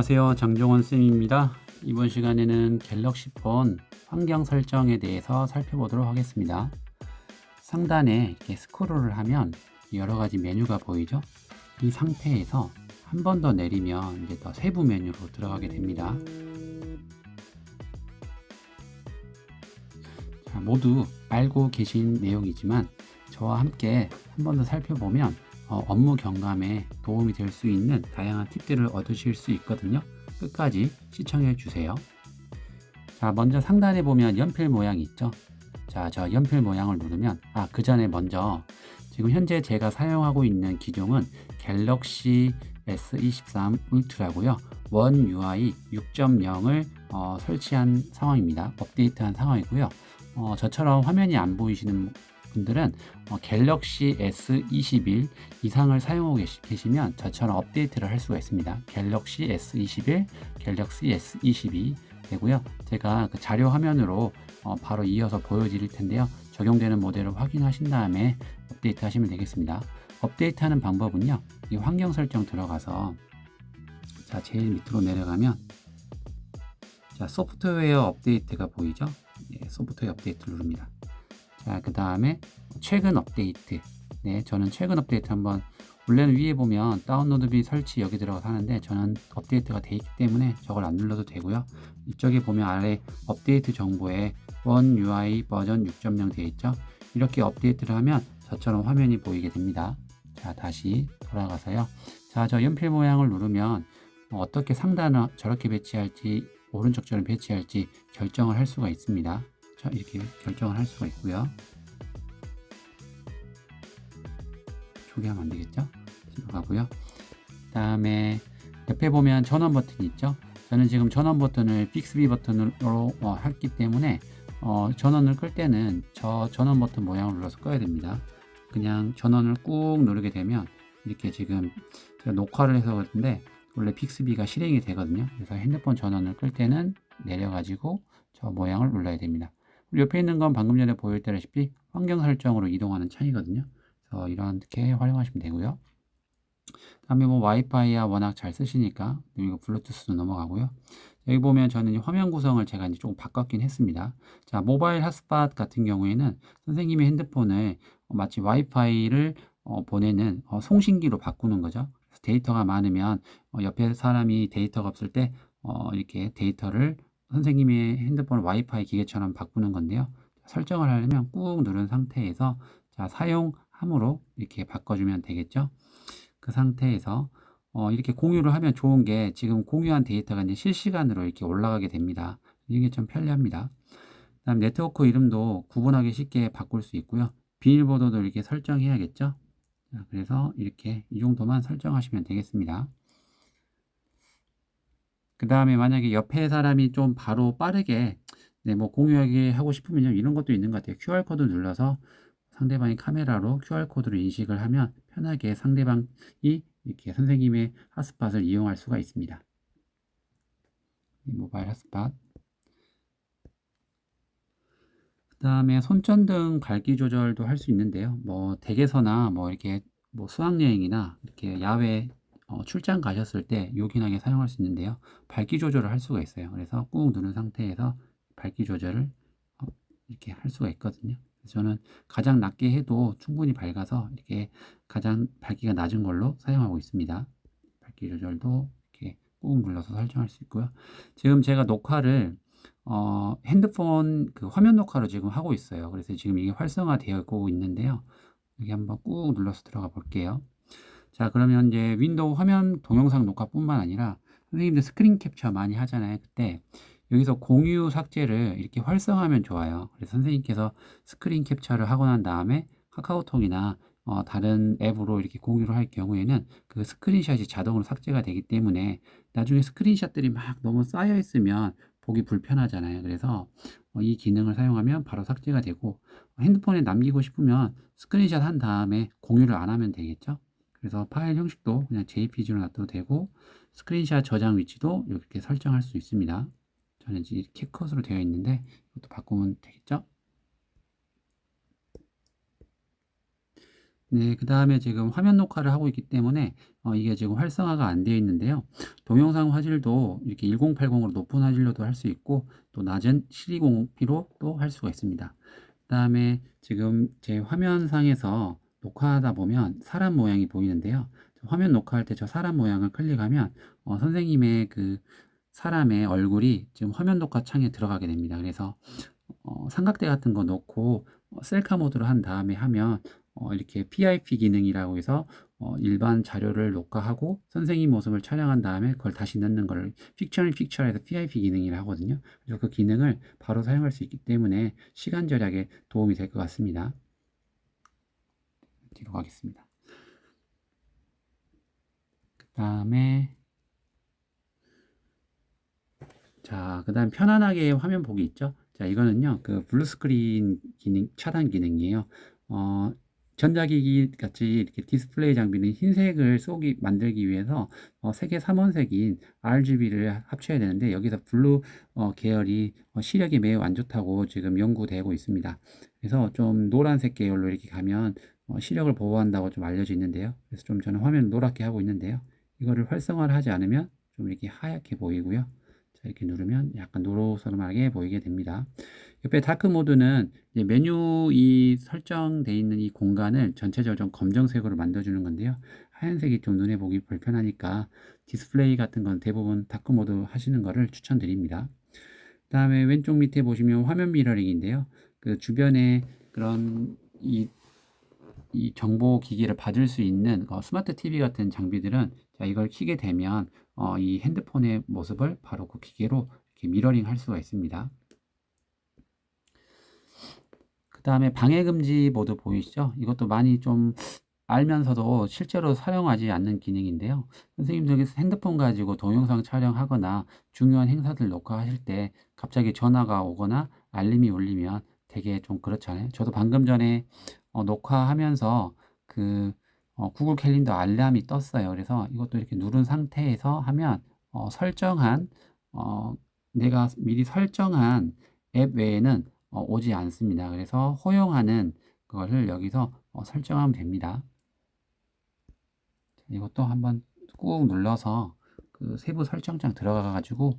안녕하세요. 장종원 쌤입니다. 이번 시간에는 갤럭시 폰 환경 설정에 대해서 살펴보도록 하겠습니다. 상단에 이렇게 스크롤을 하면 여러 가지 메뉴가 보이죠? 이 상태에서 한 번 더 내리면 이제 더 세부 메뉴로 들어가게 됩니다. 자, 모두 알고 계신 내용이지만 저와 함께 한 번 더 살펴보면 업무 경감에 도움이 될 수 있는 다양한 팁들을 얻으실 수 있거든요. 끝까지 시청해 주세요. 자, 먼저 상단에 보면 연필 모양이 있죠. 자, 저 연필 모양을 누르면 그 전에 먼저 지금 현재 제가 사용하고 있는 기종은 갤럭시 S23 울트라고요. 원 UI 6.0을 설치한 상황입니다. 업데이트한 상황이고요. 저처럼 화면이 안 보이시는 분들은 갤럭시 S21 이상을 사용하고 계시면 저처럼 업데이트를 할 수가 있습니다. 갤럭시 S21, 갤럭시 S22 되고요. 제가 그 자료 화면으로 바로 이어서 보여드릴 텐데요. 적용되는 모델을 확인하신 다음에 업데이트 하시면 되겠습니다. 업데이트 하는 방법은요. 이 환경 설정 들어가서 자, 제일 밑으로 내려가면 자, 소프트웨어 업데이트가 보이죠? 네, 소프트웨어 업데이트 누릅니다. 자, 그 다음에 최근 업데이트. 네, 저는 최근 업데이트 한번, 원래는 위에 보면 다운로드 비 설치 여기 들어가서 하는데 저는 업데이트가 돼 있기 때문에 저걸 안 눌러도 되고요. 이쪽에 보면 아래 업데이트 정보에 원 UI 버전 6.0 되어 있죠. 이렇게 업데이트를 하면 저처럼 화면이 보이게 됩니다. 자, 다시 돌아가서요. 자, 저 연필 모양을 누르면 어떻게 상단을 저렇게 배치할지 오른쪽 절을 배치할지 결정을 할 수가 있습니다. 자, 이렇게 결정을 할 수가 있고요. 초기화하면 안 되겠죠? 들어가고요. 그 다음에 옆에 보면 전원 버튼이 있죠? 저는 지금 전원 버튼을 픽스비 버튼으로 했기 때문에 전원을 끌 때는 저 전원 버튼 모양을 눌러서 꺼야 됩니다. 그냥 전원을 꾹 누르게 되면 이렇게 지금 제가 녹화를 해서 그런데 원래 픽스비가 실행이 되거든요. 그래서 핸드폰 전원을 끌 때는 내려가지고 저 모양을 눌러야 됩니다. 옆에 있는 건 방금 전에 보였다시피 환경 설정으로 이동하는 창이거든요. 그래서 이렇게 활용하시면 되고요. 다음에 뭐 와이파이야 워낙 잘 쓰시니까 이거 블루투스도 넘어가고요. 여기 보면 저는 화면 구성을 제가 이제 조금 바꿨긴 했습니다. 자, 모바일 핫스팟 같은 경우에는 선생님의 핸드폰을 마치 와이파이를 보내는 송신기로 바꾸는 거죠. 데이터가 많으면 옆에 사람이 데이터가 없을 때 이렇게 데이터를 선생님의 핸드폰을 와이파이 기계처럼 바꾸는 건데요. 설정을 하려면 꾹 누른 상태에서 자, 사용함으로 이렇게 바꿔주면 되겠죠. 그 상태에서 이렇게 공유를 하면 좋은 게 지금 공유한 데이터가 이제 실시간으로 이렇게 올라가게 됩니다. 이게 좀 편리합니다. 다음 네트워크 이름도 구분하기 쉽게 바꿀 수 있고요. 비밀번호도 이렇게 설정해야겠죠. 자, 그래서 이렇게 이 정도만 설정하시면 되겠습니다. 그 다음에 만약에 옆에 사람이 좀 바로 빠르게 뭐 공유하기 하고 싶으면 이런 것도 있는 것 같아요. QR코드 눌러서 상대방이 카메라로 QR코드를 인식을 하면 편하게 상대방이 이렇게 선생님의 핫스팟을 이용할 수가 있습니다. 모바일 핫스팟. 그 다음에 손전등 밝기 조절도 할 수 있는데요. 뭐 댁에서나 뭐 이렇게 뭐 수학여행이나 이렇게 야외 출장 가셨을 때 요긴하게 사용할 수 있는데요. 밝기 조절을 할 수가 있어요. 그래서 꾹 누른 상태에서 밝기 조절을 이렇게 할 수가 있거든요. 그래서 저는 가장 낮게 해도 충분히 밝아서 이렇게 가장 밝기가 낮은 걸로 사용하고 있습니다. 밝기 조절도 이렇게 꾹 눌러서 설정할 수 있고요. 지금 제가 녹화를 핸드폰 그 화면 녹화로 지금 하고 있어요. 그래서 지금 이게 활성화되고 있는데요. 여기 한번 꾹 눌러서 들어가 볼게요. 자, 그러면 이제 윈도우 화면 동영상 녹화뿐만 아니라 선생님들 스크린 캡처 많이 하잖아요. 그때 여기서 공유 삭제를 이렇게 활성화하면 좋아요. 그래서 선생님께서 스크린 캡처를 하고 난 다음에 카카오톡이나 다른 앱으로 이렇게 공유를 할 경우에는 그 스크린샷이 자동으로 삭제가 되기 때문에 나중에 스크린샷들이 막 너무 쌓여 있으면 보기 불편하잖아요. 그래서 이 기능을 사용하면 바로 삭제가 되고 핸드폰에 남기고 싶으면 스크린샷 한 다음에 공유를 안 하면 되겠죠. 그래서 파일 형식도 그냥 JPG로 놔둬도 되고 스크린샷 저장 위치도 이렇게 설정할 수 있습니다. 저는 이제 캡컷으로 되어 있는데 이것도 바꾸면 되겠죠. 네, 그 다음에 지금 화면 녹화를 하고 있기 때문에 이게 지금 활성화가 안 되어 있는데요. 동영상 화질도 이렇게 1080으로 높은 화질로도 할 수 있고 또 낮은 720p로 또 할 수가 있습니다. 그 다음에 지금 제 화면상에서 녹화하다 보면 사람 모양이 보이는데요. 화면 녹화할 때 저 사람 모양을 클릭하면 선생님의 그 사람의 얼굴이 지금 화면 녹화 창에 들어가게 됩니다. 그래서 삼각대 같은 거 넣고 셀카 모드로 한 다음에 하면 이렇게 PIP 기능이라고 해서 일반 자료를 녹화하고 선생님 모습을 촬영한 다음에 그걸 다시 넣는 걸 픽처 인 픽처에서 PIP 기능이라 하거든요. 그래서 그 기능을 바로 사용할 수 있기 때문에 시간 절약에 도움이 될 것 같습니다. 뒤로 가겠습니다. 그 다음에 자, 그 다음 편안하게 화면 보기 있죠? 자, 이거는요, 그 블루 스크린 기능, 차단 기능이에요. 어, 전자기기 같이 이렇게 디스플레이 장비는 흰색을 만들기 위해서 색의 삼원색인 RGB를 합쳐야 되는데, 여기서 블루 계열이 시력이 매우 안 좋다고 지금 연구되고 있습니다. 그래서 좀 노란색 계열로 이렇게 가면 시력을 보호한다고 좀 알려져 있는데요. 그래서 좀 저는 화면을 노랗게 하고 있는데요. 이거를 활성화를 하지 않으면 좀 이렇게 하얗게 보이고요. 자, 이렇게 누르면 약간 노로스름하게 보이게 됩니다. 옆에 다크 모드는 이제 메뉴 이 설정되어 있는 이 공간을 전체적으로 좀 검정색으로 만들어주는 건데요. 하얀색이 좀 눈에 보기 불편하니까 디스플레이 같은 건 대부분 다크 모드 하시는 거를 추천드립니다. 그 다음에 왼쪽 밑에 보시면 화면 미러링인데요. 그 주변에 그런 이 정보 기기를 받을 수 있는 스마트 TV 같은 장비들은 자, 이걸 켜게 되면 이 핸드폰의 모습을 바로 그 기계로 이렇게 미러링 할 수가 있습니다. 그 다음에 방해 금지 모드 보이시죠? 이것도 많이 좀 알면서도 실제로 사용하지 않는 기능인데요. 선생님들이 핸드폰 가지고 동영상 촬영하거나 중요한 행사들 녹화하실 때 갑자기 전화가 오거나 알림이 울리면 되게 좀 그렇잖아요. 저도 방금 전에 녹화하면서 그 구글 캘린더 알람이 떴어요. 그래서 이것도 이렇게 누른 상태에서 하면 설정한 어, 내가 미리 설정한 앱 외에는 오지 않습니다. 그래서 허용하는 그것을 여기서 설정하면 됩니다. 이것도 한번 꾹 눌러서 그 세부 설정장 들어가 가지고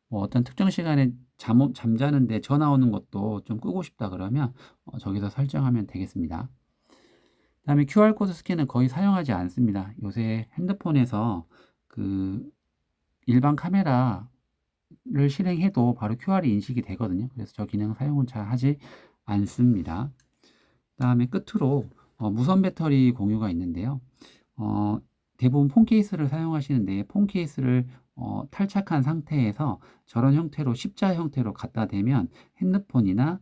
뭐 어떤 특정 시간에 잠자는데 전화 오는 것도 좀 끄고 싶다 그러면 저기서 설정하면 되겠습니다. 그다음에 QR코드 스캔은 거의 사용하지 않습니다. 요새 핸드폰에서 그 일반 카메라를 실행해도 바로 QR이 인식이 되거든요. 그래서 저 기능 사용은 잘 하지 않습니다. 그다음에 끝으로 무선 배터리 공유가 있는데요. 어, 대부분 폰 케이스를 사용하시는데 폰 케이스를 탈착한 상태에서 저런 형태로 십자 형태로 갖다 대면 핸드폰이나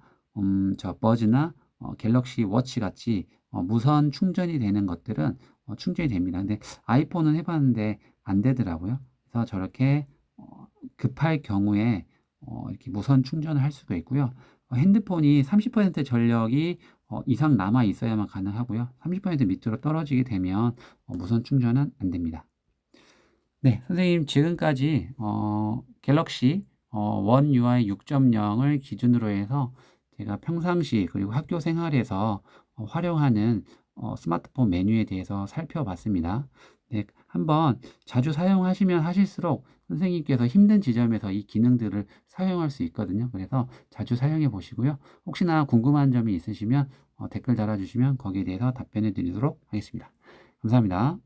저 버즈나 갤럭시 워치 같이 무선 충전이 되는 것들은 충전이 됩니다. 근데 아이폰은 해봤는데 안 되더라고요. 그래서 저렇게 급할 경우에 이렇게 무선 충전을 할 수가 있고요. 핸드폰이 30% 전력이 이상 남아 있어야만 가능하고요. 30% 밑으로 떨어지게 되면 무선 충전은 안 됩니다. 네, 선생님 지금까지 갤럭시 원 UI 6.0을 기준으로 해서 제가 평상시 그리고 학교 생활에서 활용하는 스마트폰 메뉴에 대해서 살펴봤습니다. 네, 한번 자주 사용하시면 하실수록 선생님께서 힘든 지점에서 이 기능들을 사용할 수 있거든요. 그래서 자주 사용해 보시고요. 혹시나 궁금한 점이 있으시면 댓글 달아주시면 거기에 대해서 답변해 드리도록 하겠습니다. 감사합니다.